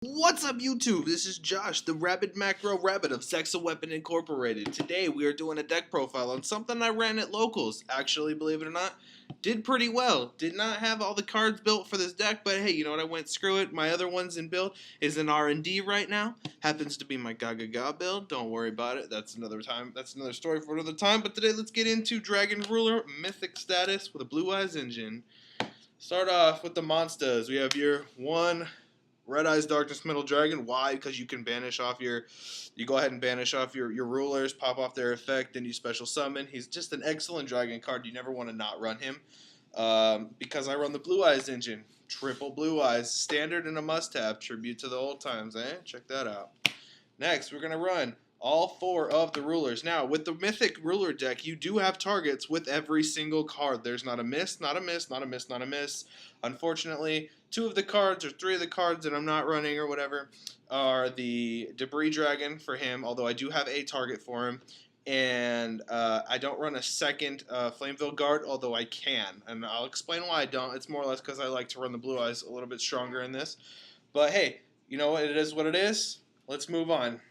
What's up, YouTube? This is Josh, the Rabid Macro Rabbit of Sex Weapon Incorporated. Today we are doing a deck profile on something I ran at locals. Actually, believe it or not, did pretty well. Did not have all the cards built for this deck, but hey, you know what? I went screw it. My other one's in build is in R&D right now. Happens to be my Gaga build. Don't worry about it. That's another time. That's another story for another time. But today let's get into Dragon Ruler Mythic status with a Blue Eyes engine. Start off with the monsters. We have your one Red Eyes Darkness Metal Dragon. Why? Because you can banish off you go ahead and banish off your rulers, pop off their effect, then you special summon. He's just an excellent dragon card. You never want to not run him. Because I run the Blue Eyes engine. Triple Blue Eyes. Standard and a must-have. Tribute to the old times, eh? Check that out. Next, we're going to run all four of the rulers. Now, with the Mythic ruler deck, you do have targets with every single card. There's not a miss, not a miss, not a miss, not a miss. Unfortunately, two of the cards or three of the cards that I'm not running or whatever are the Debris Dragon for him, although I do have a target for him. And I don't run a second Flameville Guard, although I can. And I'll explain why I don't. It's more or less because I like to run the Blue Eyes a little bit stronger in this. But hey, you know what? It is what it is. Let's move on.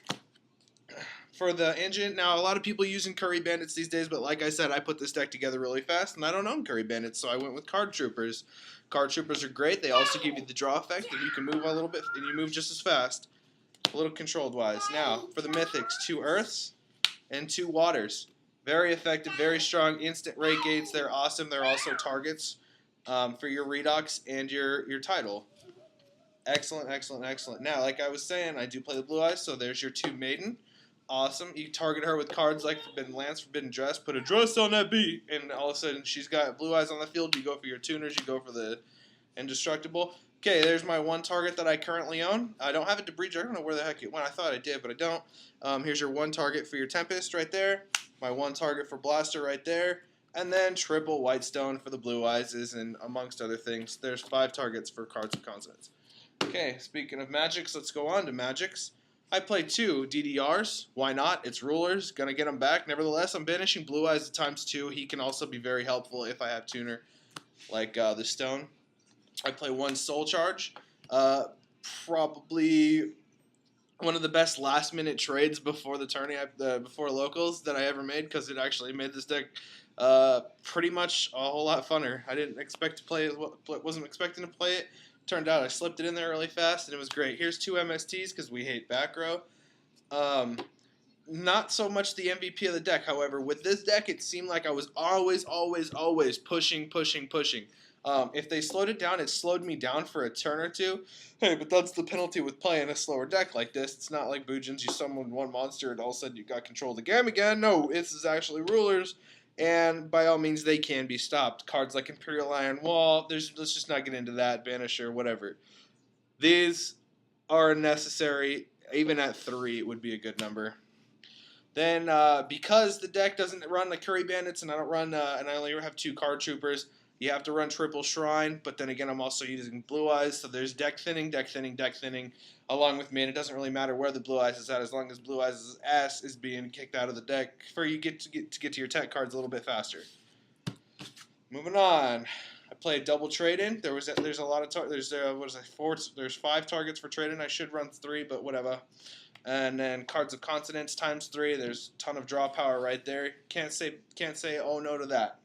For the engine, now a lot of people using Curry Bandits these days, but like I said, I put this deck together really fast, and I don't own Curry Bandits, so I went with Card Troopers. Card Troopers are great. They also give you the draw effect, and you can move a little bit, and you move just as fast, a little controlled-wise. Now, for the Mythics, 2 Earths and 2 Waters. Very effective, very strong, instant rate gates. They're awesome. They're also targets for your Redux and your title. Excellent, excellent, excellent. Now, like I was saying, I do play the Blue Eyes, so there's your 2 Maiden. Awesome. You target her with cards like Forbidden Lance, Forbidden Dress, put a dress on that beat, and all of a sudden she's got Blue Eyes on the field. You go for your tuners, you go for the Indestructible. Okay, there's my one target that I currently own. I don't have a Debris Dragon. I don't know where the heck it went. I thought I did, but I don't. Here's your one target for your Tempest right there. My one target for Blaster right there. And then triple Whitestone for the Blue Eyes, and amongst other things. There's 5 targets for cards of consonants. Okay, speaking of magics, let's go on to magics. I play 2 DDRs. Why not? It's rulers. Gonna get them back. Nevertheless, I'm banishing Blue Eyes at ×2. He can also be very helpful if I have tuner, like the Stone. I play 1 Soul Charge. Probably one of the best last-minute trades before the tourney, before locals that I ever made, because it actually made this deck pretty much a whole lot funner. I didn't expect to play it. Wasn't expecting to play it. Turned out I slipped it in there really fast, and it was great. Here's 2 MSTs, because we hate back row. Not so much the MVP of the deck, however. With this deck, it seemed like I was always pushing. If they slowed it down, it slowed me down for a turn or two. Hey, but that's the penalty with playing a slower deck like this. It's not like Boojins, you summon one monster, and all of a sudden you got control of the game again. No, this is actually rulers. And by all means, they can be stopped. Cards like Imperial Iron Wall, let's just not get into that, Banisher, whatever. These are necessary. Even at 3, it would be a good number. Then, because the deck doesn't run the Curry Bandits, and I don't run, and I only have 2 Card Troopers, you have to run triple Shrine, but then again, I'm also using Blue Eyes, so there's deck thinning, along with me, and it doesn't really matter where the Blue Eyes is at, as long as Blue Eyes' ass is being kicked out of the deck, for you get to your tech cards a little bit faster. Moving on, I played double trade-in. There's a lot of there's 5 targets for trade-in. I should run 3, but whatever. And then cards of consonants ×3. There's a ton of draw power right there. Can't say oh no to that.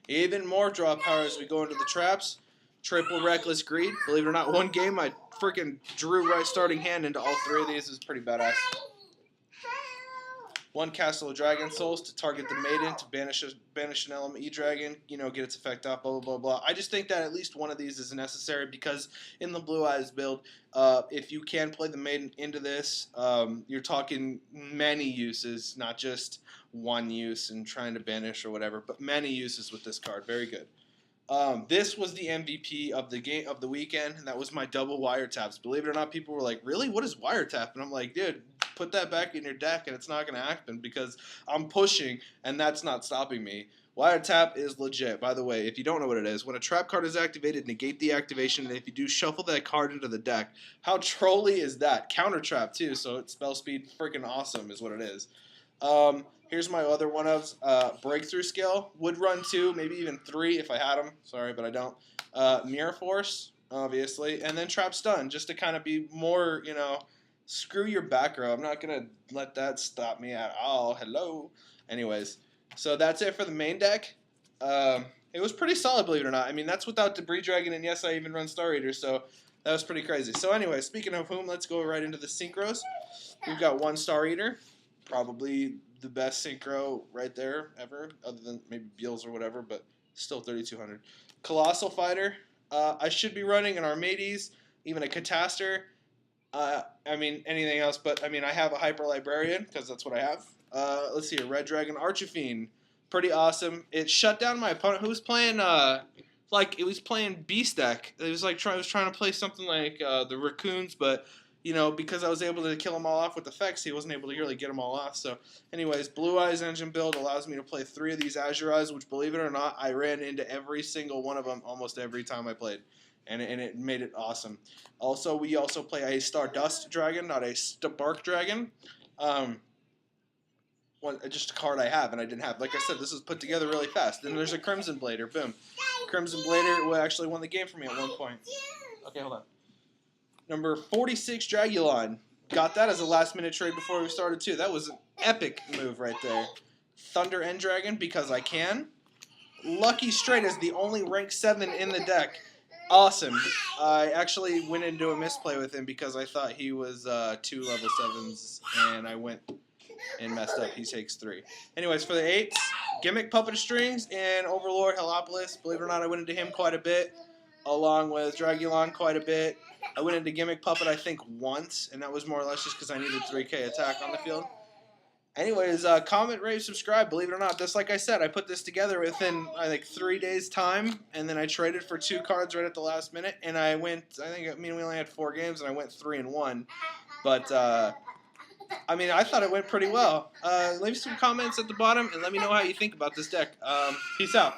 Even more draw power as we go into the traps. Triple Reckless Greed. Believe it or not, one game I freaking drew right starting hand into all 3 of these. Is pretty badass. 1 Castle of Dragon Souls to target the Maiden to banish an element E-Dragon, get its effect off, blah, blah, blah, blah. I just think that at least one of these is necessary because in the Blue Eyes build, if you can play the Maiden into this, you're talking many uses, not just one use and trying to banish or whatever, but many uses with this card. Very good. This was the MVP of the weekend, and that was my double wiretaps. Believe it or not, people were like, really? What is wiretap? And I'm like, dude, put that back in your deck, and it's not going to happen because I'm pushing, and that's not stopping me. Wiretap is legit. By the way, if you don't know what it is, when a trap card is activated, negate the activation, and if you do, shuffle that card into the deck. How trolly is that? Counter trap, too, so it's spell speed freaking awesome is what it is. Here's my other one of Breakthrough Skill. Would run 2, maybe even 3 if I had them. Sorry, but I don't. Mirror Force. obviously, and then Trap Stun, just to kind of be more, screw your back row. I'm not going to let that stop me at all. Hello. Anyways, so that's it for the main deck. It was pretty solid, believe it or not. I mean, that's without Debris Dragon, and yes, I even run Star Eater, so that was pretty crazy. So anyway, speaking of whom, let's go right into the Synchros. We've got one Star Eater, probably the best Synchro right there ever, other than maybe Beals or whatever, but still 3,200. Colossal Fighter. I should be running an Armades, even a Cataster. I mean, anything else, but I mean, I have a Hyper Librarian, because that's what I have. Let's see, a Red Dragon Archfiend. Pretty awesome. It shut down my opponent who was playing, it was playing Beast deck. It was like, I was trying to play something like the Raccoons, but, because I was able to kill them all off with effects, he wasn't able to really get them all off. So, anyways, Blue Eyes Engine build allows me to play 3 of these Azure Eyes, which, believe it or not, I ran into every single one of them almost every time I played. And it made it awesome. Also, we also play a Stardust Dragon, not a Spark Dragon. Just a card I have and I didn't have. Like I said, this was put together really fast. Then there's a Crimson Blader. Boom. Crimson Blader actually won the game for me at one point. Okay, hold on. Number 46, Dragulon. Got that as a last-minute trade before we started, too. That was an epic move right there. Thunder End Dragon, because I can. Lucky Straight is the only rank 7 in the deck. Awesome. I actually went into a misplay with him because I thought he was 2 level 7s, and I went and messed up. He takes 3. Anyways, for the 8s, Gimmick Puppet Strings and Overlord Helopolis. Believe it or not, I went into him quite a bit, along with Dragulon quite a bit. I went into Gimmick Puppet, I think, once, and that was more or less just because I needed 3k attack on the field. Anyways, comment, rate, subscribe. Believe it or not, just like I said, I put this together within, I think, 3 days' time, and then I traded for 2 cards right at the last minute, and I went, we only had 4 games, and I went 3-1. But, I mean, I thought it went pretty well. Leave some comments at the bottom, and let me know how you think about this deck. Peace out.